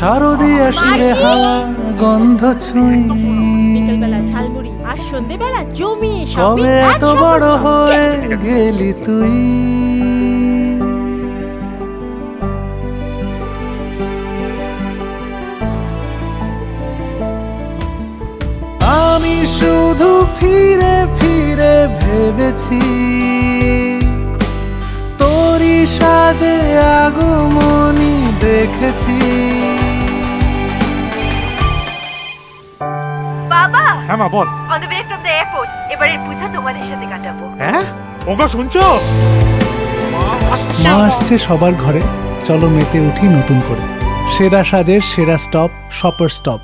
শারদীয়া সুরে হাওয়া গন্ধ ছুঁই, বিকেলবেলা ঝালমুড়ি আর সন্ধেবেলা জমিয়ে কবে এত বড় হয়ে গেলি তুই। আমি শুধু ফিরে ফিরে ভেবেছি তোরই সাজে আগমনী দেখেছি। বাবা, হ্যাঁ মা বল। On the way from the airport এবারের পূজা তোমাদের সাথে কাটাবো। হ্যাঁ ওগো শুনছো? মা আসছে সবার ঘরে, চলো মেতে উঠি নতুন করে। সেরা সাজের সেরা স্টপ, শপার স্টপ।